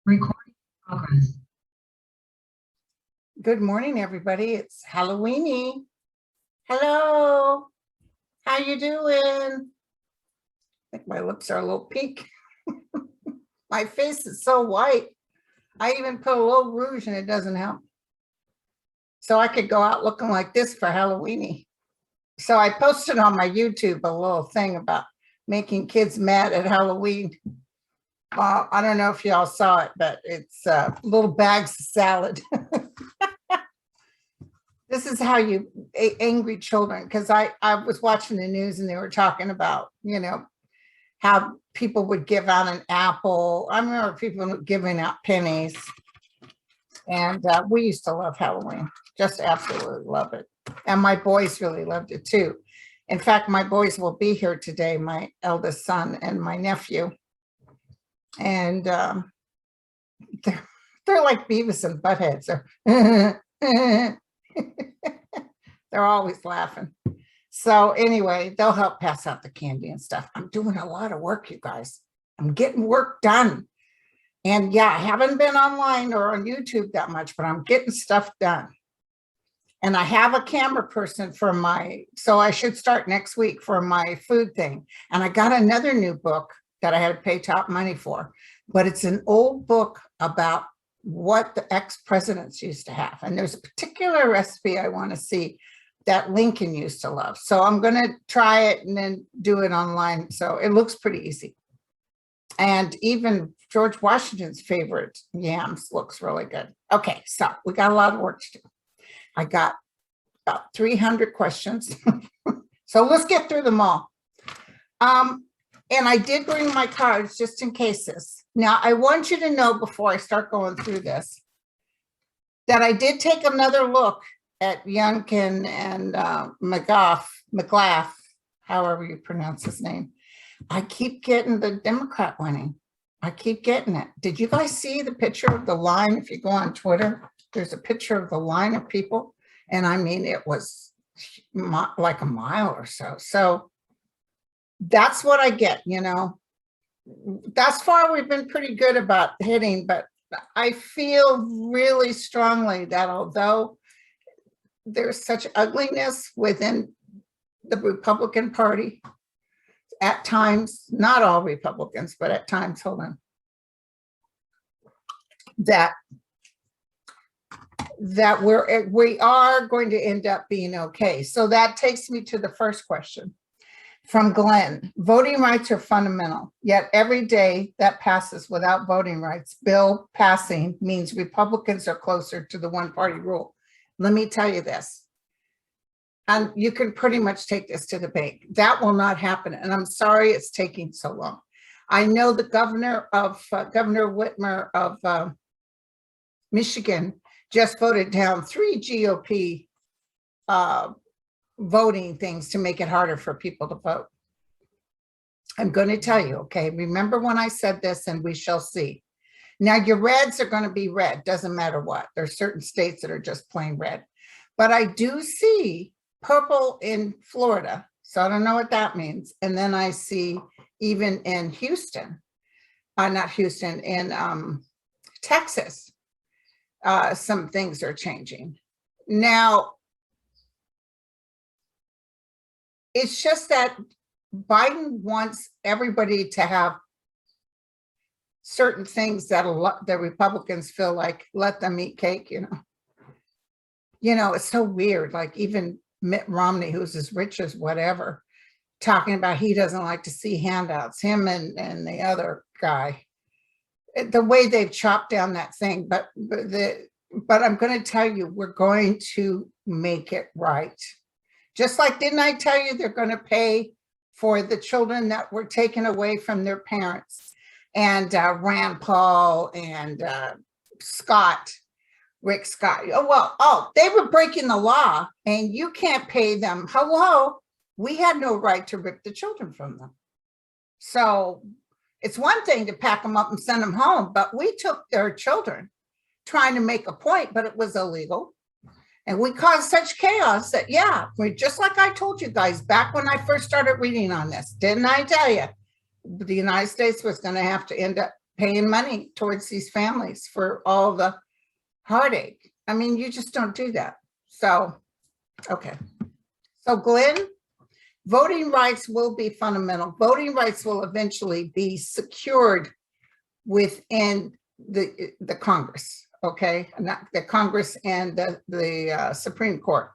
Recording in progress. Good morning, everybody. It's Halloweeny. Hello. How you doing? I think my lips are a little pink. My face is so white. I even put a little rouge and it doesn't help. So I could go out looking like this for Halloweeny. So I posted on my YouTube a little thing about making kids mad at Halloween. I don't know if y'all saw it, but it's little bags of salad. This is how you angry children, because I was watching the news and they were talking about, how people would give out an apple. I remember people giving out pennies. And we used to love Halloween, just absolutely love it. And my boys really loved it too. In fact, my boys will be here today, my eldest son and my nephew. And they're like Beavis and Buttheads. They're always laughing. So anyway, they'll help pass out the candy and stuff. I'm doing a lot of work, you guys. I'm getting work done. And yeah, I haven't been online or on YouTube that much, but I'm getting stuff done. And I have a camera person for so I should start next week for my food thing. And I got another new book that I had to pay top money for, but it's an old book about what the ex-presidents used to have. And there's a particular recipe I want to see that Lincoln used to love. So I'm going to try it and then do it online. So it looks pretty easy. And even George Washington's favorite yams looks really good. Okay, so we got a lot of work to do. I got about 300 questions. So let's get through them all. And I did bring my cards just in cases. Now, I want you to know before I start going through this, that I did take another look at Youngkin and McGlath, however you pronounce his name. I keep getting the Democrat winning. I keep getting it. Did you guys see the picture of the line? If you go on Twitter, there's a picture of the line of people. And I mean, it was like a mile or so. So that's what I get, Thus far, we've been pretty good about hitting, but I feel really strongly that although there's such ugliness within the Republican Party, at times, not all Republicans, but at times, hold on, that we are going to end up being okay. So that takes me to the first question. From Glenn, voting rights are fundamental, yet every day that passes without voting rights, bill passing means Republicans are closer to the one-party rule. Let me tell you this, and you can pretty much take this to the bank. That will not happen, and I'm sorry it's taking so long. I know the Governor Whitmer of Michigan just voted down 3 GOP voting things to make it harder for people to vote. I'm going to tell you, okay, remember when I said this, and we shall see. Now your reds are going to be red, doesn't matter what. There's certain states that are just plain red, but I do see purple in Florida. So I don't know what that means. And then I see even in Houston, not Houston, in Texas, some things are changing. Now, it's just that Biden wants everybody to have certain things that the Republicans feel like, let them eat cake, it's so weird. Like even Mitt Romney, who's as rich as whatever, talking about he doesn't like to see handouts, him and the other guy, the way they've chopped down that thing. But I'm going to tell you, we're going to make it right. Just like, didn't I tell you they're going to pay for the children that were taken away from their parents? And Rand Paul and Rick Scott. They were breaking the law and you can't pay them. Hello, we had no right to rip the children from them. So it's one thing to pack them up and send them home, but we took their children trying to make a point, but it was illegal. And we caused such chaos that, just like I told you guys back when I first started reading on this, didn't I tell you? The United States was going to have to end up paying money towards these families for all the heartache. I mean, you just don't do that. So, okay. So Glenn, voting rights will be fundamental. Voting rights will eventually be secured within the Congress, okay? Not the Congress and the Supreme Court.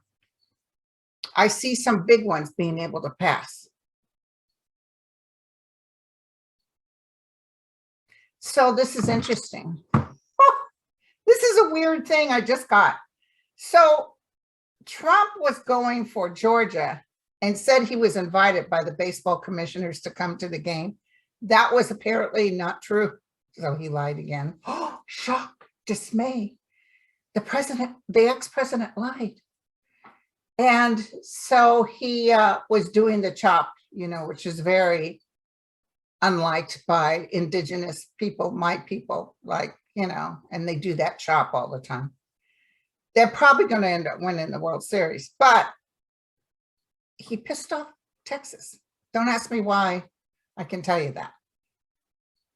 I see some big ones being able to pass. So this is interesting. This is a weird thing I just got. So Trump was going for Georgia and said he was invited by the baseball commissioners to come to the game. That was apparently not true. So he lied again. Oh, shock, dismay. The ex-president lied. And so he was doing the chop, which is very unliked by indigenous people, my people, like, and they do that chop all the time. They're probably going to end up winning the World Series, but he pissed off Texas. Don't ask me why. I can tell you that.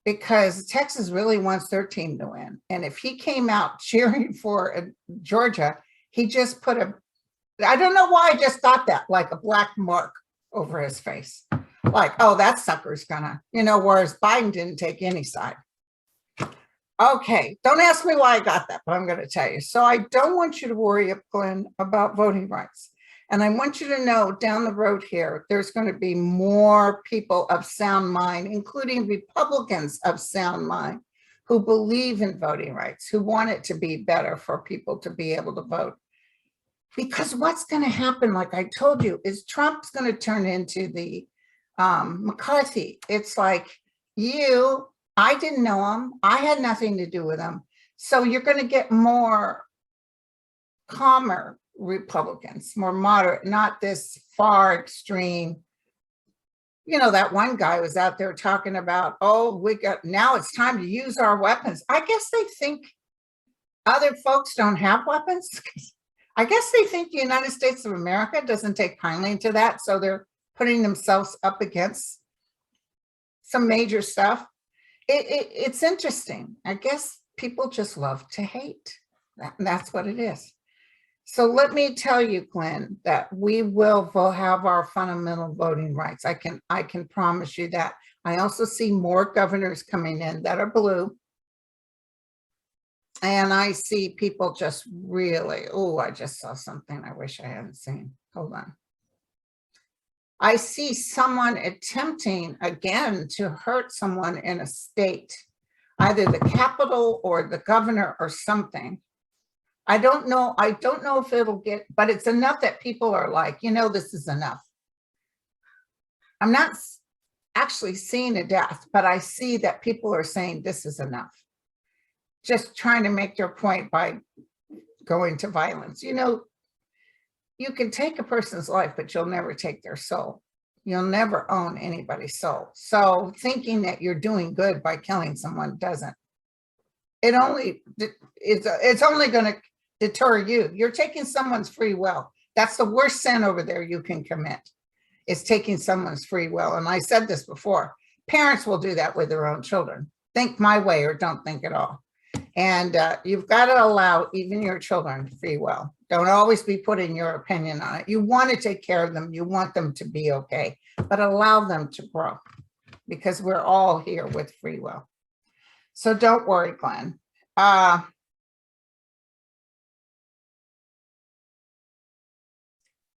Because Texas really wants their team to win. And if he came out cheering for Georgia, he just put I don't know why I just got that, like a black mark over his face. Like, oh, that sucker's gonna, whereas Biden didn't take any side. Okay, don't ask me why I got that, but I'm going to tell you. So I don't want you to worry, Glenn, about voting rights. And I want you to know down the road here, there's going to be more people of sound mind, including Republicans of sound mind, who believe in voting rights, who want it to be better for people to be able to vote. Because what's going to happen, like I told you, is Trump's going to turn into the McCarthy. It's like, I didn't know him. I had nothing to do with him. So you're going to get more calmer Republicans, more moderate, not this far extreme. That one guy was out there talking about, oh, now it's time to use our weapons. I guess they think other folks don't have weapons. I guess they think the United States of America doesn't take kindly to that. So they're putting themselves up against some major stuff. It's interesting. I guess people just love to hate. That's what it is. So let me tell you, Glenn, that we will have our fundamental voting rights. I can promise you that. I also see more governors coming in that are blue. And I see people just really, I just saw something I wish I hadn't seen. Hold on. I see someone attempting again to hurt someone in a state, either the capital or the governor or something. I don't know if it'll get, but it's enough that people are like, this is enough. I'm not actually seeing a death, but I see that people are saying this is enough. Just trying to make their point by going to violence. You can take a person's life, but you'll never take their soul. You'll never own anybody's soul. So thinking that you're doing good by killing someone doesn't. It's only going to deter you. You're taking someone's free will. That's the worst sin over there you can commit, is taking someone's free will. And I said this before, parents will do that with their own children. Think my way or don't think at all. And you've got to allow even your children free will. Don't always be putting your opinion on it. You want to take care of them. You want them to be okay, but allow them to grow, because we're all here with free will. So don't worry, Glenn.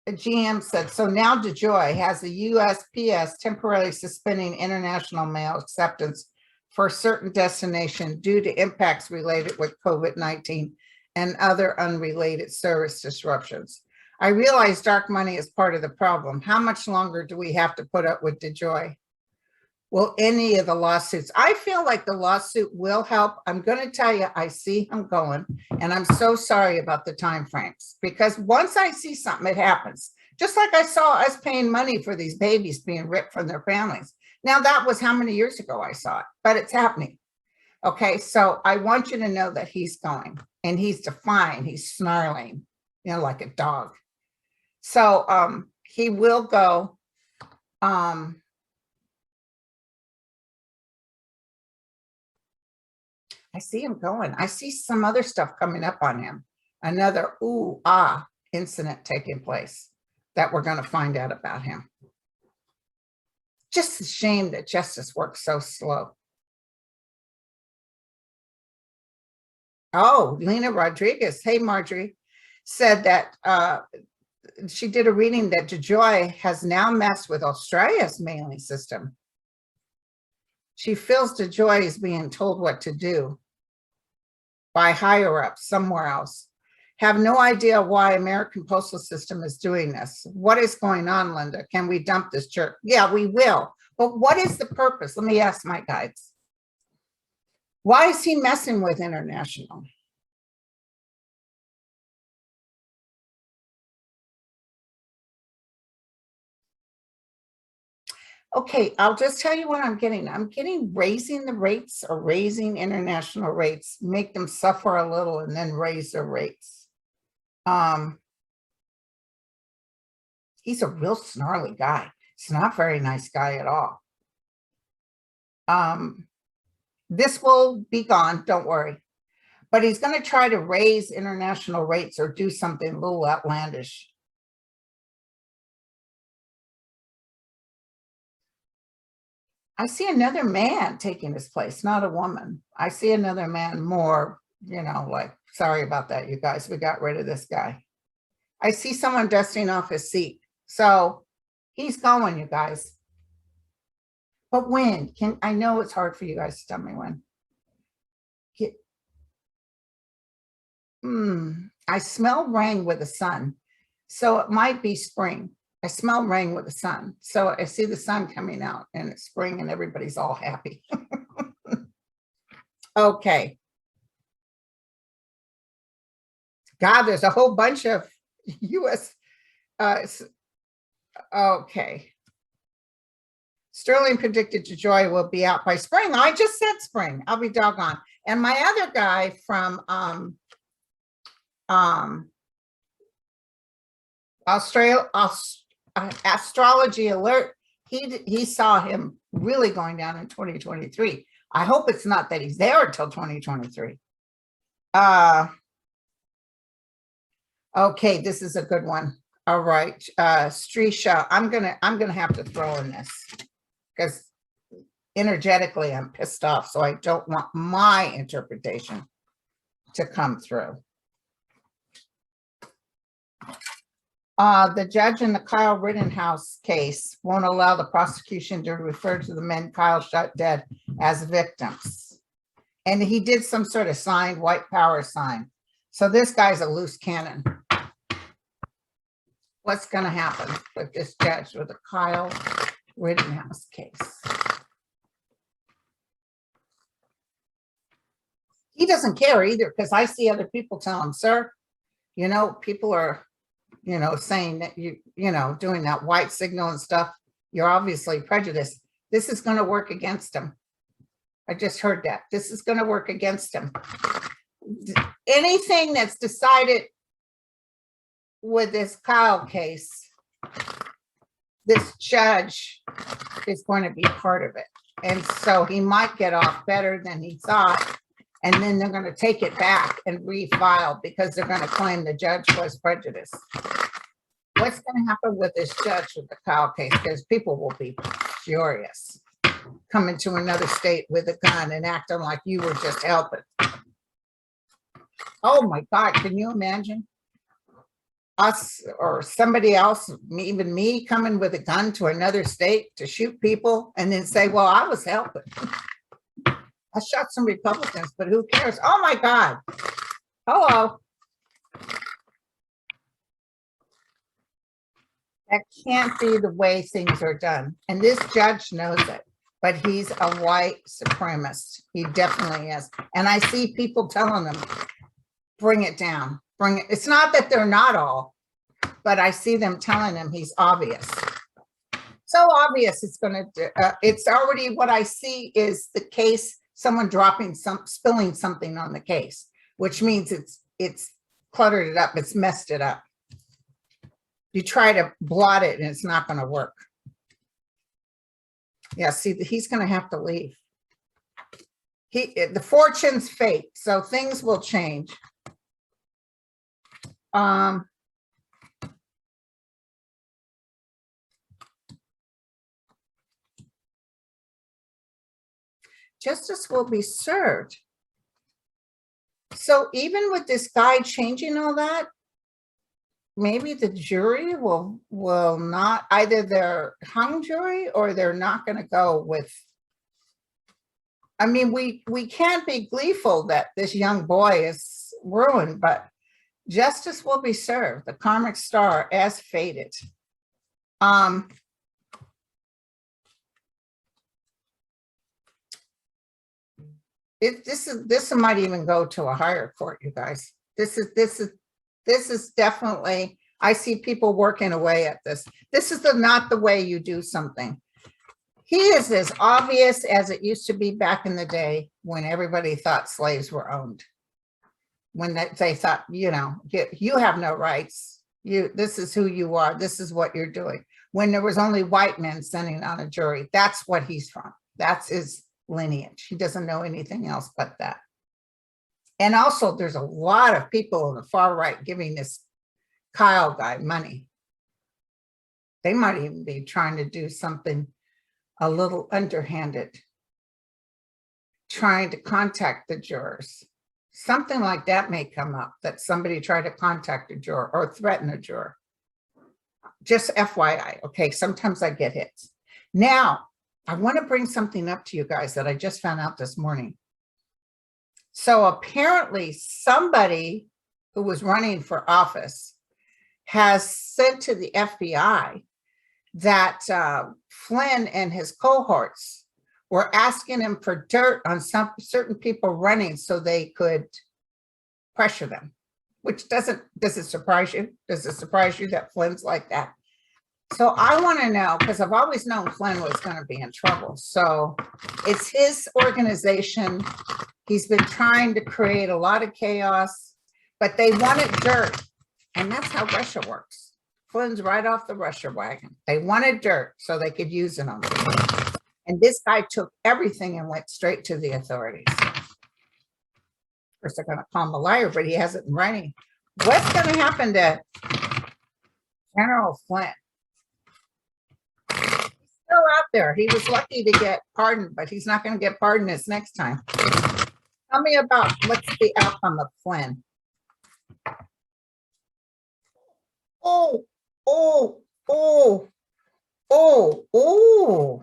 GM said, so now DeJoy has the USPS temporarily suspending international mail acceptance for a certain destination due to impacts related with COVID-19 and other unrelated service disruptions. I realize dark money is part of the problem. How much longer do we have to put up with DeJoy? Will any of the lawsuits? I feel like the lawsuit will help. I'm going to tell you, I see him going, and I'm so sorry about the time frames, because once I see something, it happens. Just like I saw us paying money for these babies being ripped from their families. Now, that was how many years ago I saw it, but it's happening. Okay, so I want you to know that he's going, and he's defiant, he's snarling, like a dog. So he will go. I see him going. I see some other stuff coming up on him. Another incident taking place that we're going to find out about him. Just a shame that justice works so slow. Oh, Lena Rodriguez, hey Marjorie, said that she did a reading that DeJoy has now messed with Australia's mailing system. She feels DeJoy is being told what to do by higher ups somewhere else. Have no idea why American postal system is doing this. What is going on, Linda? Can we dump this jerk? Yeah, we will. But what is the purpose? Let me ask my guides. Why is he messing with international? Okay, I'll just tell you what I'm getting. I'm getting raising the rates or raising international rates, make them suffer a little and then raise their rates. He's a real snarly guy. He's not a very nice guy at all. This will be gone, don't worry. But he's going to try to raise international rates or do something a little outlandish. I see another man taking his place, not a woman. I see another man more, you know, like, sorry about that, you guys, we got rid of this guy. I see someone dusting off his seat. So he's going, you guys. But when? I know it's hard for you guys to tell me when. I smell rain with the sun. So it might be spring. I smell rain with the sun. So I see the sun coming out and it's spring and everybody's all happy. Okay. God, there's a whole bunch of US. Okay. Sterling predicted DeJoy will be out by spring. I just said spring. I'll be doggone. And my other guy from Astrology Alert, he saw him really going down in 2023. I hope it's not that he's there until 2023. Okay, this is a good one. All right, Strisha, I'm gonna have to throw in this because energetically I'm pissed off, so I don't want my interpretation to come through. The judge in the Kyle Rittenhouse case won't allow the prosecution to refer to the men Kyle shot dead as victims. And he did some sort of signed white power sign. So this guy's a loose cannon. What's going to happen with this judge with the Kyle Rittenhouse case? He doesn't care either, because I see other people tell him, sir, you know, people are, you know, saying that you know, doing that white signal and stuff, you're obviously prejudiced. This is going to work against him. I just heard that. This is going to work against him. Anything that's decided with this Kyle case, this judge is going to be part of it. And so he might get off better than he thought. And then they're going to take it back and refile because they're going to claim the judge was prejudiced. What's going to happen with this judge with the Kyle case? Because people will be furious coming to another state with a gun and acting like you were just helping. Oh my God, can you imagine us or somebody else, even me, coming with a gun to another state to shoot people and then say, well, I was helping. I shot some Republicans, but who cares? Oh my God. Hello. That can't be the way things are done. And this judge knows it, but he's a white supremacist. He definitely is. And I see people telling them, bring it down, bring it. It's not that they're not all, but I see them telling him he's obvious. So obvious it's going to, it's already what I see is the case, someone spilling something on the case, which means it's cluttered it up. It's messed it up. You try to blot it and it's not going to work. Yeah, see, he's going to have to leave. The fortune's fate, so things will change. Justice will be served. So even with this guy changing all that, maybe the jury will not, either they're hung jury or they're not going to go with. I mean, we can't be gleeful that this young boy is ruined, but justice will be served. The karmic star as fated. This might even go to a higher court, you guys. This is definitely, I see people working away at this. This is not the way you do something. He is as obvious as it used to be back in the day when everybody thought slaves were owned. When they thought, you know, you have no rights. This is who you are. This is what you're doing. When there was only white men sitting on a jury, that's what he's from. That's his lineage. He doesn't know anything else but that. And also there's a lot of people on the far right giving this Kyle guy money. They might even be trying to do something a little underhanded, trying to contact the jurors. Something like that may come up, that somebody tried to contact a juror or threaten a juror. Just FYI, okay? Sometimes I get hits. Now, I want to bring something up to you guys that I just found out this morning. So apparently somebody who was running for office has sent to the FBI that Flynn and his cohorts were asking him for dirt on some certain people running so they could pressure them, which does it surprise you? Does it surprise you that Flynn's like that? So I want to know, because I've always known Flynn was going to be in trouble. So it's his organization. He's been trying to create a lot of chaos, but they wanted dirt. And that's how Russia works. Flynn's right off the Russia wagon. They wanted dirt so they could use it on them. And this guy took everything and went straight to the authorities. Of course, they're going to call him a liar, but he has it in writing. What's going to happen to General Flynn? He's still out there. He was lucky to get pardoned, but he's not going to get pardoned this next time. Tell me about what's the outcome of Flynn. Oh, oh, oh, oh, oh.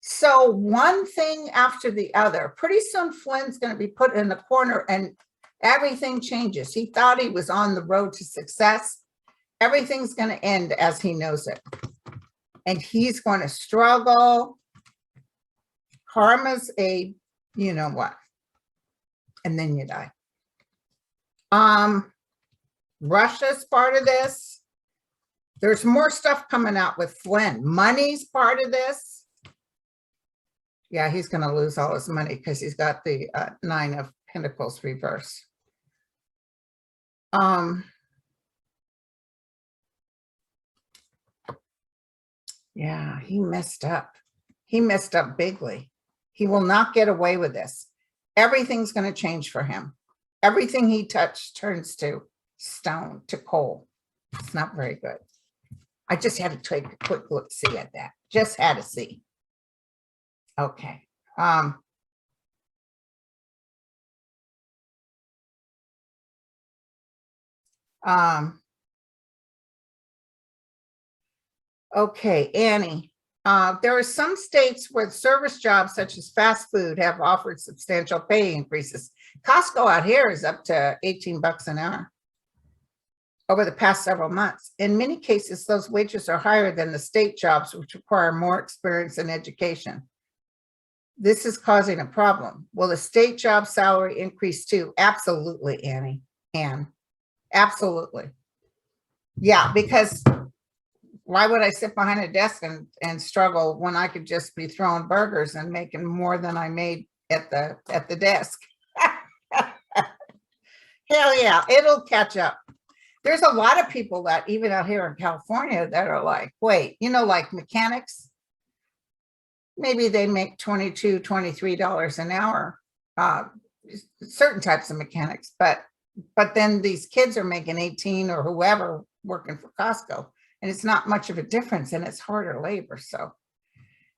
So one thing after the other. Pretty soon Flynn's going to be put in the corner and everything changes. He thought he was on the road to success. Everything's going to end as he knows it. And he's going to struggle. Karma's a, you know what. And then you die. Russia's part of this. There's more stuff coming out with Flynn. Money's part of this. Yeah, he's going to lose all his money because he's got the 9 of Pentacles reverse. Yeah, he messed up. He messed up bigly. He will not get away with this. Everything's going to change for him. Everything he touched turns to stone, to coal. It's not very good. I just had to take a quick look see at that. Just had to see. Okay. Okay, Annie. There are some states where service jobs such as fast food have offered substantial pay increases. Costco out here is up to 18 bucks an hour over the past several months. In many cases, those wages are higher than the state jobs, which require more experience and education. This is causing a problem. Will the state job salary increase too? Absolutely, Anne. Absolutely. Yeah, because why would I sit behind a desk and struggle when I could just be throwing burgers and making more than I made at the desk? Hell yeah, it'll catch up. There's a lot of people that even out here in California that are like, wait, you know, like mechanics maybe they make $22, $23 an hour, certain types of mechanics, but then these kids are making 18 or whoever working for Costco, and it's not much of a difference, and it's harder labor. So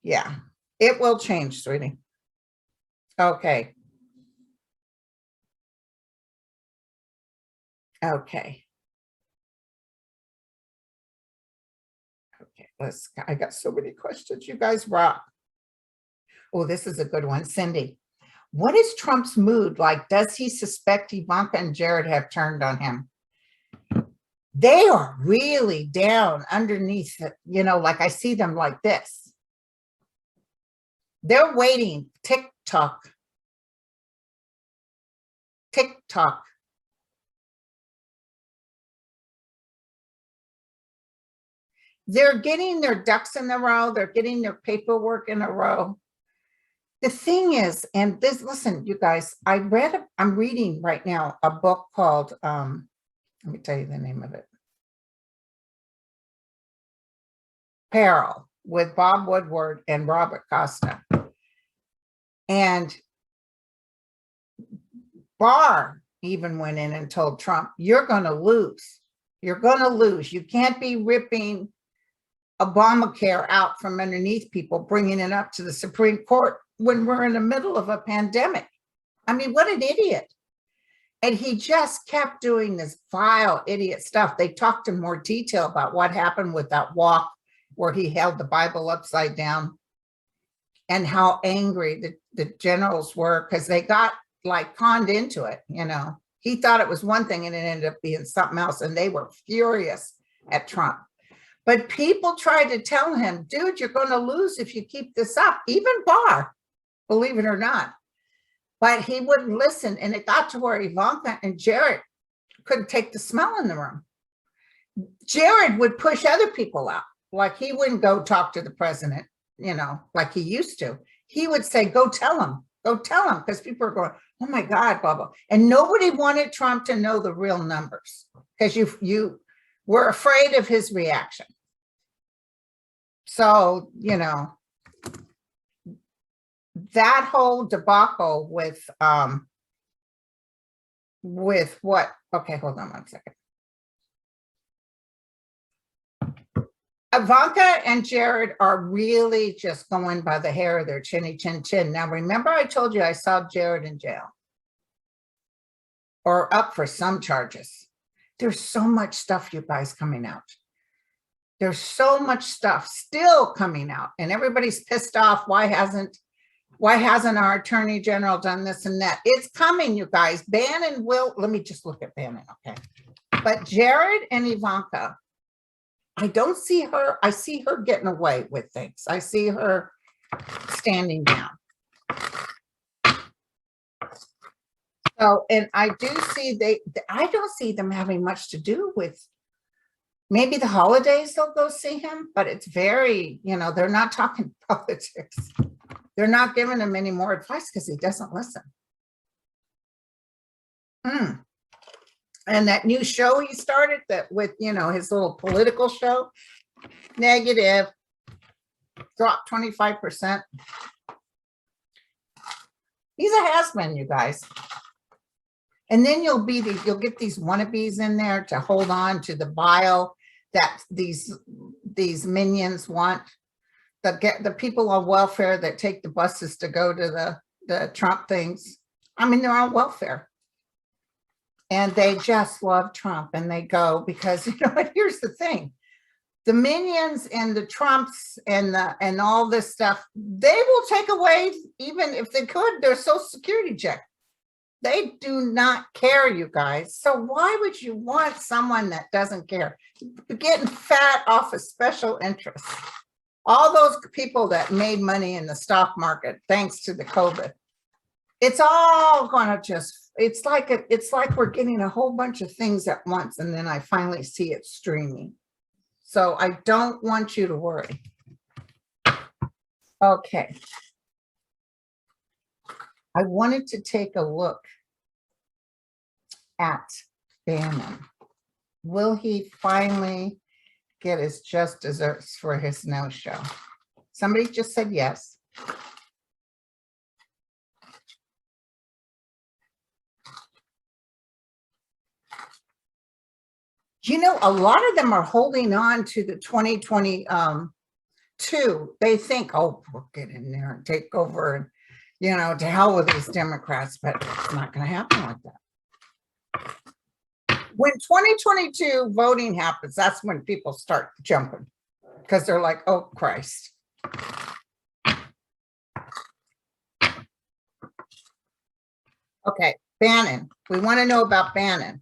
yeah, it will change, sweetie. Okay. Okay. Okay, I got so many questions. You guys rock. Oh, this is a good one. Cindy, what is Trump's mood like? Does he suspect Ivanka and Jared have turned on him? They are really down underneath, like I see them like this. They're waiting. TikTok. They're getting their ducks in a row. They're getting their paperwork in a row. The thing is, and this, listen, you guys, I'm reading right now a book called, let me tell you the name of it. Peril, with Bob Woodward and Robert Costa. And Barr even went in and told Trump, you're going to lose. You're going to lose. You can't be ripping Obamacare out from underneath people, bringing it up to the Supreme Court when we're in the middle of a pandemic. I mean, what an idiot. And he just kept doing this vile idiot stuff. They talked in more detail about what happened with that walk where he held the Bible upside down, and how angry the generals were because they got like conned into it. He thought it was one thing and it ended up being something else, and they were furious at Trump. But people tried to tell him, dude, you're going to lose if you keep this up. Even Barr, believe it or not. But he wouldn't listen. And it got to where Ivanka and Jared couldn't take the smell in the room. Jared would push other people out. Like he wouldn't go talk to the president, like he used to. He would say, go tell him, because people are going, oh my God, blah, blah. And nobody wanted Trump to know the real numbers because you were afraid of his reaction. So, that whole debacle with what, okay, hold on one second. Ivanka and Jared are really just going by the hair of their chinny chin chin. Now, remember I told you I saw Jared in jail or up for some charges. There's so much stuff, you guys, coming out. There's so much stuff still coming out, and everybody's pissed off. Why hasn't our attorney general done this and that? It's coming, you guys. Bannon will, let me just look at Bannon, okay? But Jared and Ivanka, I don't see her. I see her getting away with things. I see her standing down. So, and I do see I don't see them having much to do with, maybe the holidays they'll go see him, but it's very, they're not talking politics. They're not giving him any more advice because he doesn't listen. And that new show he started with, his little political show, negative, dropped 25%. He's a has-been, you guys. And then you'll get these wannabes in there to hold on to the bile that these minions want. The people on welfare that take the buses to go to the Trump things. I mean, they're on welfare. And they just love Trump, and they go because, here's the thing. The minions and the Trumps and all this stuff, they will take away, even if they could, their Social Security check. They do not care, you guys. So why would you want someone that doesn't care? You're getting fat off of special interests. All those people that made money in the stock market, thanks to the COVID, it's all gonna it's like we're getting a whole bunch of things at once, and then I finally see it streaming. So I don't want you to worry. Okay. I wanted to take a look at Bannon. Will he finally get his just desserts for his no-show? Somebody just said yes. You know, a lot of them are holding on to the 2022. They think, oh, we'll get in there and take over and, you know, to hell with these Democrats, but it's not going to happen like that. When 2022 voting happens, that's when people start jumping because they're like, oh, Christ. Okay, Bannon. We want to know about Bannon.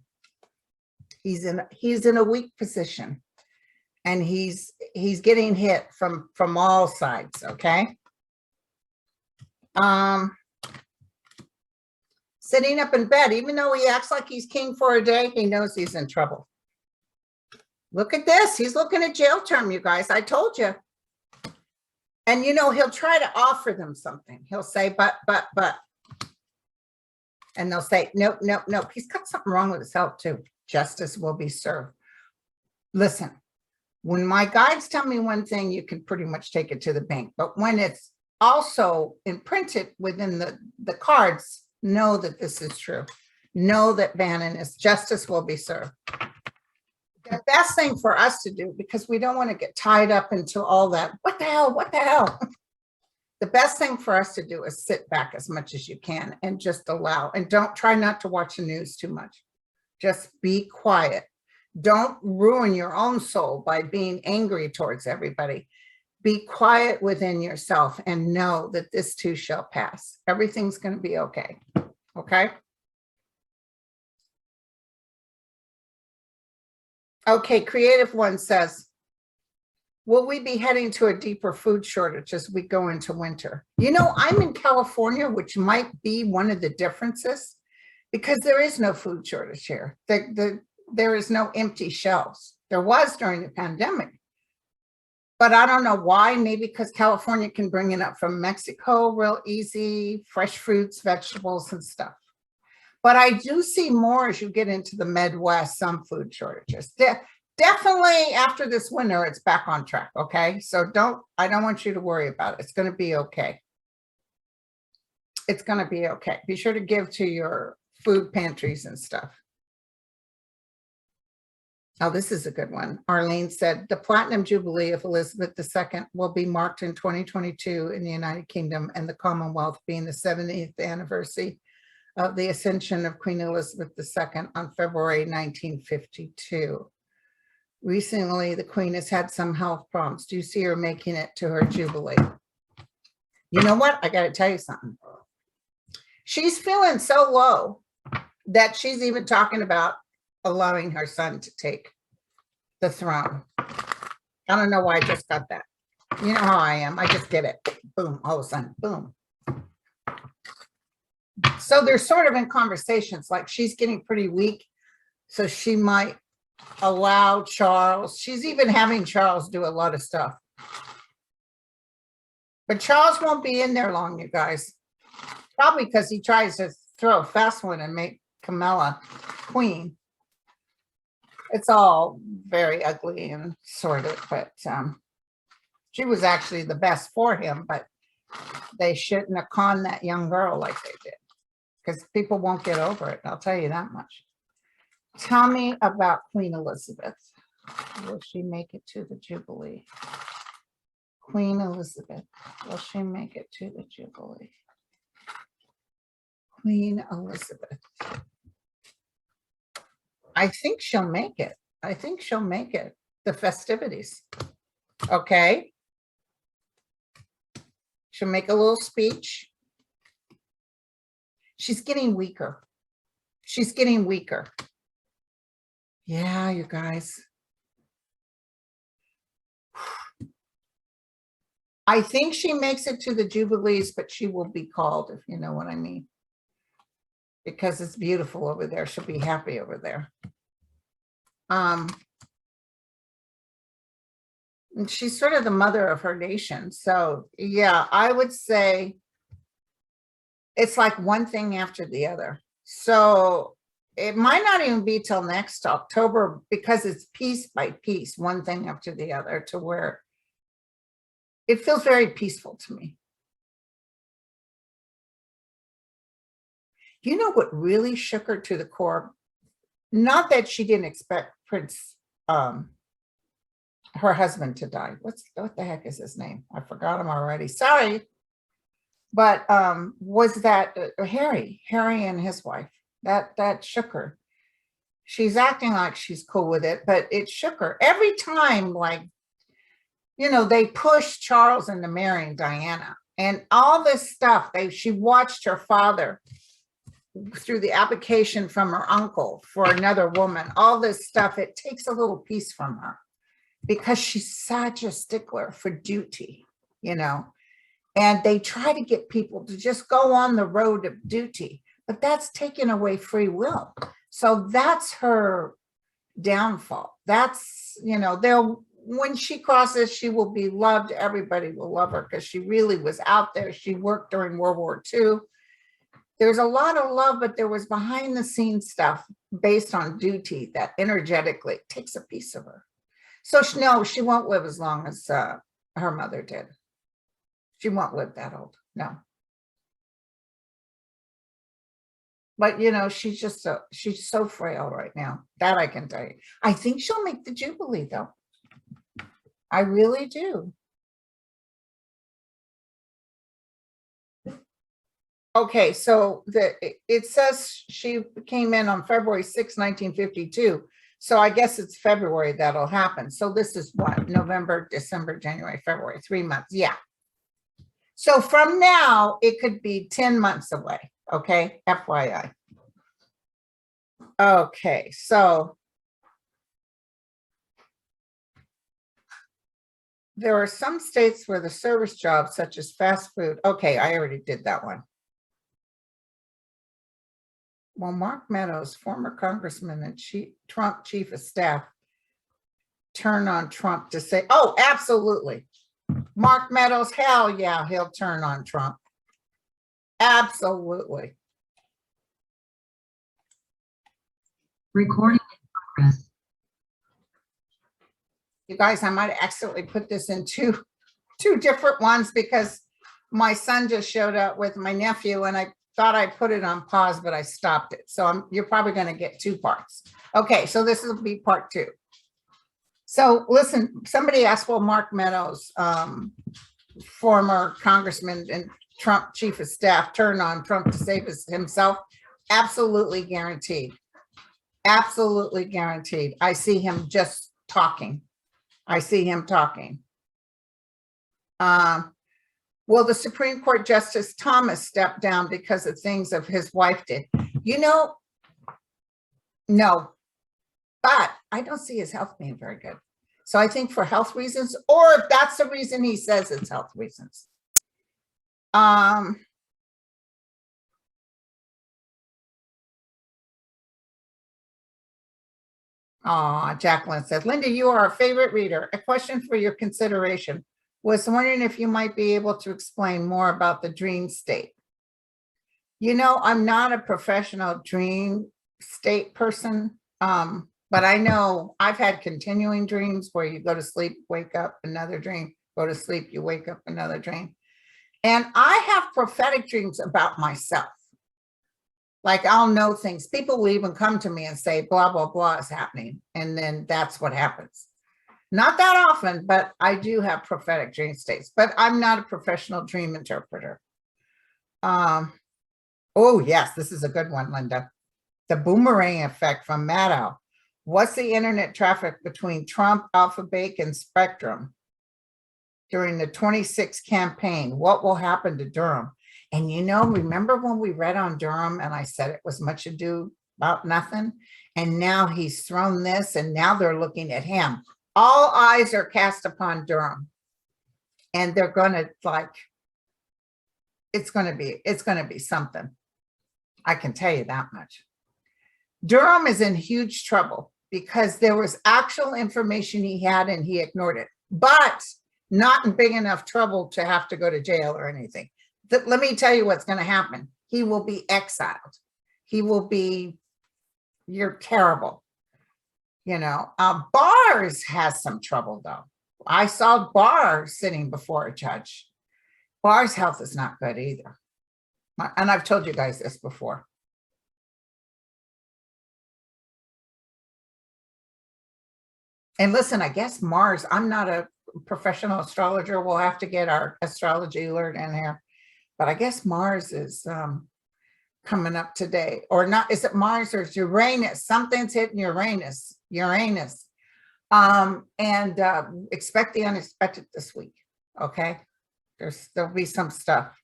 He's in a weak position, and he's getting hit from all sides. Okay. Sitting up in bed, even though he acts like he's king for a day, he knows he's in trouble. Look at this. He's looking at jail term, you guys. I told you. And, you know, he'll try to offer them something. He'll say, but. And they'll say, nope, nope, nope. He's got something wrong with his health, too. Justice will be served. Listen, when my guides tell me one thing, you can pretty much take it to the bank. But when it's also imprinted within the cards, know that this is true. Know that Bannon is justice will be served. The best thing for us to do, because we don't want to get tied up into all that, what the hell, what the hell? The best thing for us to do is sit back as much as you can and just allow, and don't try not to watch the news too much. Just be quiet. Don't ruin your own soul by being angry towards everybody. Be quiet within yourself and know that this too shall pass. Everything's going to be okay. Okay? Okay, Creative One says, will we be heading to a deeper food shortage as we go into winter? You know, I'm in California, which might be one of the differences, because there is no food shortage here. There is no empty shelves. There was during the pandemic. But I don't know why. Maybe because California can bring it up from Mexico real easy, fresh fruits, vegetables, and stuff. But I do see more as you get into the Midwest, some food shortages. Definitely after this winter, it's back on track, okay? So I don't want you to worry about it. It's going to be okay. It's going to be okay. Be sure to give to your food pantries and stuff. Oh, this is a good one. Arlene said, the Platinum Jubilee of Elizabeth II will be marked in 2022 in the United Kingdom and the Commonwealth, being the 70th anniversary of the ascension of Queen Elizabeth II on February 1952. Recently, the Queen has had some health problems. Do you see her making it to her Jubilee? You know what? I got to tell you something. She's feeling so low that she's even talking about allowing her son to take the throne. I don't know why I just got that. You know how I am. I just get it. Boom. All of a sudden, boom. So they're sort of in conversations, like she's getting pretty weak. So she might allow Charles. She's even having Charles do a lot of stuff. But Charles won't be in there long, you guys. Probably because he tries to throw a fast one and make Camilla queen. It's all very ugly and sordid, but she was actually the best for him, but they shouldn't have conned that young girl like they did, because people won't get over it. I'll tell you that much. Tell me about Queen Elizabeth. Will she make it to the Jubilee? Queen Elizabeth, will she make it to the Jubilee? Queen Elizabeth. I think she'll make it. I think she'll make it. The festivities. Okay. She'll make a little speech. She's getting weaker. She's getting weaker. Yeah, you guys. I think she makes it to the Jubilees, but she will be called, if you know what I mean. Because it's beautiful over there. She'll be happy over there. And she's sort of the mother of her nation. So yeah, I would say it's like one thing after the other. So it might not even be till next October, because it's piece by piece, one thing after the other, to where it feels very peaceful to me. You know what really shook her to the core? Not that she didn't expect Prince, her husband to die. What the heck is his name? I forgot him already. Sorry. But was that Harry and his wife. That shook her. She's acting like she's cool with it, but it shook her every time. Like, they pushed Charles into marrying Diana and all this stuff. She watched her father through the application from her uncle for another woman, all this stuff. It takes a little piece from her because she's such a stickler for duty, and they try to get people to just go on the road of duty, but that's taking away free will. So that's her downfall. That's, when she crosses, she will be loved. Everybody will love her because she really was out there. She worked during World War II. There's a lot of love, but there was behind the scenes stuff based on duty that energetically takes a piece of her. So no, she won't live as long as her mother did. She won't live that old. No. But she's so frail right now. That I can tell you. I think she'll make the Jubilee though. I really do. Okay, so it says she came in on February 6, 1952. So I guess it's February that'll happen. So this is what? November, December, January, February, 3 months. Yeah. So from now, it could be 10 months away. Okay, FYI. Okay, so there are some states where the service jobs, such as fast food. Okay, I already did that one. Well, Mark Meadows, former congressman and Trump chief of staff, turn on Trump to say, oh, absolutely. Mark Meadows, hell yeah, he'll turn on Trump. Absolutely. Recording in progress. You guys, I might accidentally put this in two different ones because my son just showed up with my nephew and I thought I put it on pause, but I stopped it. So you're probably going to get 2 parts. Okay, so this will be part 2. So listen, somebody asked, well, Mark Meadows, former congressman and Trump chief of staff, turn on Trump to save himself. Absolutely guaranteed. Absolutely guaranteed. I see him just talking. I see him talking. Will the Supreme Court Justice Thomas step down because of things of his wife did? No, but I don't see his health being very good. So I think for health reasons, or if that's the reason he says it's health reasons. Jacqueline says, Linda, you are our favorite reader. A question for your consideration. Was wondering if you might be able to explain more about the dream state. I'm not a professional dream state person, but I know I've had continuing dreams where you go to sleep, wake up, another dream, go to sleep, you wake up, another dream. And I have prophetic dreams about myself. Like I'll know things. People will even come to me and say, blah, blah, blah is happening. And then that's what happens. Not that often, but I do have prophetic dream states, but I'm not a professional dream interpreter. Oh, yes, this is a good one, Linda. The boomerang effect from Maddow. What's the internet traffic between Trump, Alphabet, and Spectrum during the 26 campaign? What will happen to Durham? And remember when we read on Durham and I said it was much ado about nothing? And now he's thrown this and now they're looking at him. All eyes are cast upon Durham. And they're going to it's going to be something. I can tell you that much. Durham is in huge trouble because there was actual information he had and he ignored it, but not in big enough trouble to have to go to jail or anything. Let me tell you what's going to happen. He will be exiled. He will be, you're terrible. Barrs has some trouble though. I saw Barr sitting before a judge. Barr's health is not good either. And I've told you guys this before. And listen, I guess Mars, I'm not a professional astrologer. We'll have to get our astrology alert in here. But I guess Mars is coming up today. Or not, is it Mars or it's Uranus? Something's hitting Uranus. And expect the unexpected this week. Okay. There'll be some stuff.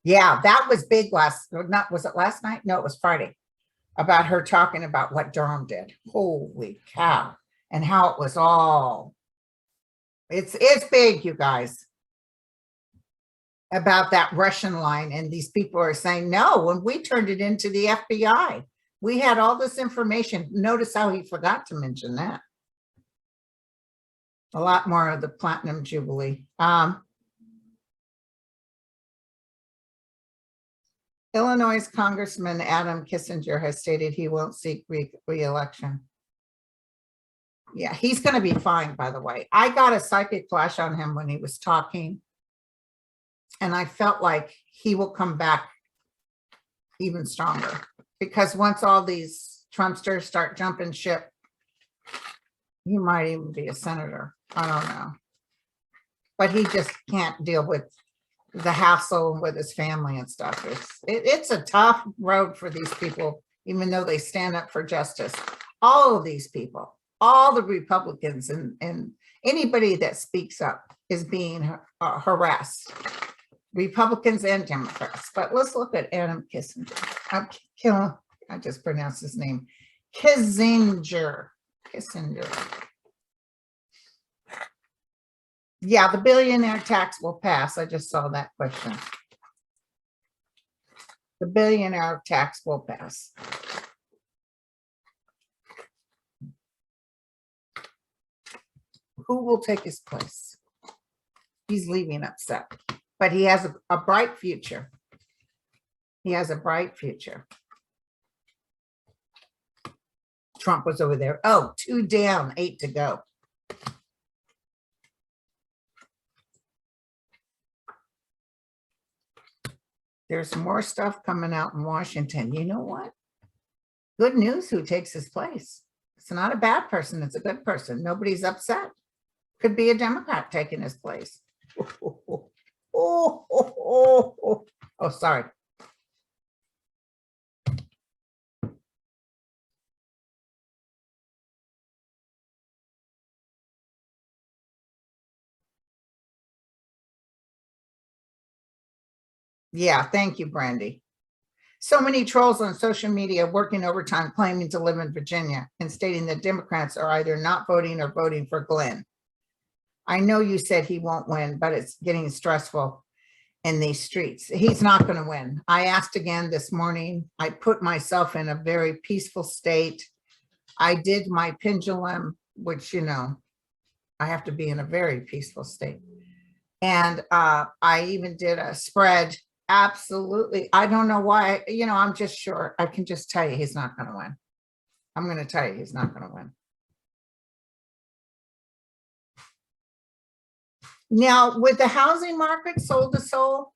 Yeah, that was big was it last night? No, it was Friday, about her talking about what Durham did. Holy cow. And how it was all, it's big, you guys, about that Russian line. And these people are saying, no, when we turned it into the FBI, we had all this information. Notice how he forgot to mention that. A lot more of the Platinum Jubilee. Illinois Congressman Adam Kinzinger has stated he won't seek re-election. Yeah, he's going to be fine, by the way. I got a psychic flash on him when he was talking, and I felt like he will come back even stronger, because once all these Trumpsters start jumping ship, he might even be a senator. I don't know. But he just can't deal with the hassle with his family and stuff. It's a tough road for these people, even though they stand up for justice. All of these people, all the Republicans and anybody that speaks up is being harassed. Republicans and Democrats. But let's look at Adam Kinzinger. I just pronounced his name. Kinzinger. Yeah, the billionaire tax will pass. I just saw that question. The billionaire tax will pass. Who will take his place? He's leaving upset, but he has a bright future. He has a bright future. Trump was over there. Oh, 2 down, 8 to go. There's more stuff coming out in Washington. You know what? Good news, who takes his place. It's not a bad person. It's a good person. Nobody's upset. Could be a Democrat taking his place. Oh, sorry. Yeah, thank you, Brandy. So many trolls on social media working overtime claiming to live in Virginia and stating that Democrats are either not voting or voting for Glenn. I know you said he won't win, but it's getting stressful in these streets. He's not going to win. I asked again this morning. I put myself in a very peaceful state. I did my pendulum, which, you know, I have to be in a very peaceful state. And I even did a spread. Absolutely. I don't know why, you know, I'm just sure. I can just tell you he's not going to win. I'm going to tell you he's not going to win. Now, with the housing market sold to sold,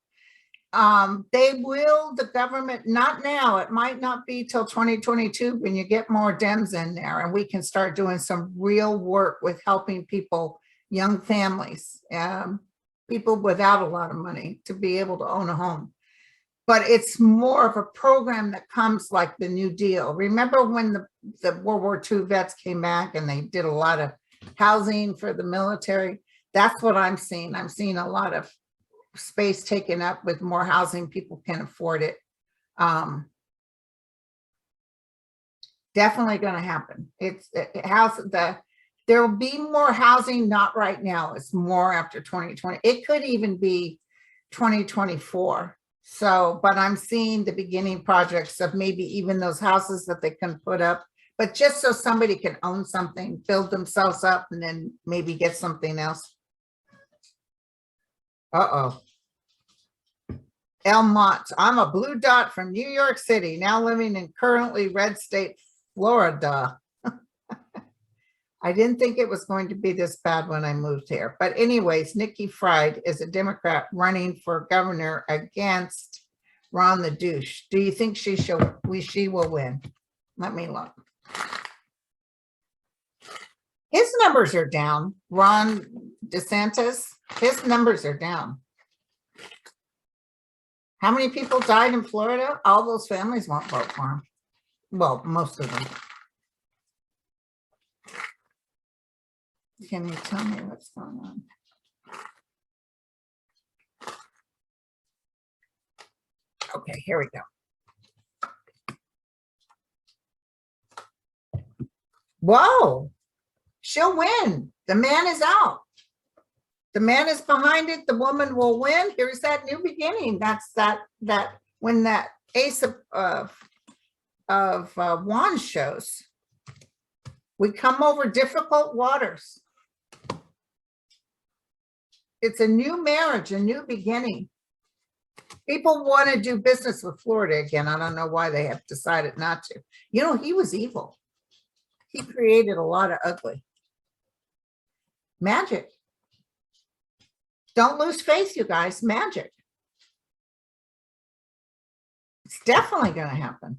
they will, the government, not now, it might not be till 2022 when you get more Dems in there and we can start doing some real work with helping people, young families, people without a lot of money to be able to own a home. But it's more of a program that comes like the New Deal. Remember when the World War II vets came back and they did a lot of housing for the military? That's what I'm seeing. I'm seeing a lot of space taken up with more housing. People can afford it. Definitely going to happen. There will be more housing, not right now. It's more after 2020. It could even be 2024. So, but I'm seeing the beginning projects of maybe even those houses that they can put up, but just so somebody can own something, build themselves up, and then maybe get something else. Uh-oh. Elmont, I'm a blue dot from New York City, now living in currently red state, Florida. I didn't think it was going to be this bad when I moved here. But anyways, Nikki Fried is a Democrat running for governor against Ron the douche. Do you think she will win? Let me look. His numbers are down. Ron DeSantis, his numbers are down. How many people died in Florida? All those families won't vote for him. Well, most of them. Can you tell me what's going on? Okay, here we go. Whoa, she'll win. The man is out. The man is behind it. The woman will win. Here's that new beginning. That's that when that ace of wands shows. We come over difficult waters. It's a new marriage, a new beginning. People want to do business with Florida again. I don't know why they have decided not to. You know, he was evil. He created a lot of ugly. Magic. Don't lose faith, you guys. Magic. It's definitely going to happen.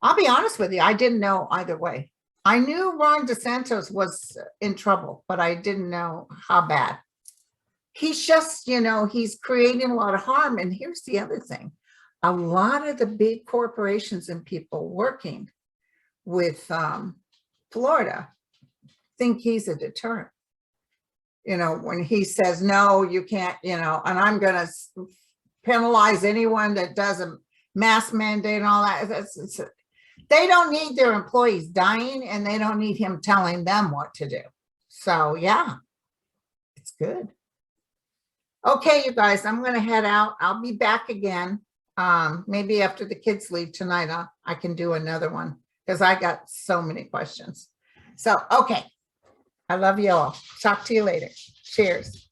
I'll be honest with you. I didn't know either way. I knew Ron DeSantis was in trouble, but I didn't know how bad. He's just, you know, he's creating a lot of harm. And here's the other thing. A lot of the big corporations and people working with Florida think he's a deterrent. You know, when he says, no, you can't, you know, and I'm going to penalize anyone that does a mask mandate and all that. They don't need their employees dying, and they don't need him telling them what to do. So yeah, it's good. Okay, you guys, I'm going to head out. I'll be back again. Maybe after the kids leave tonight, I can do another one because I got so many questions. So, okay. I love you all. Talk to you later. Cheers.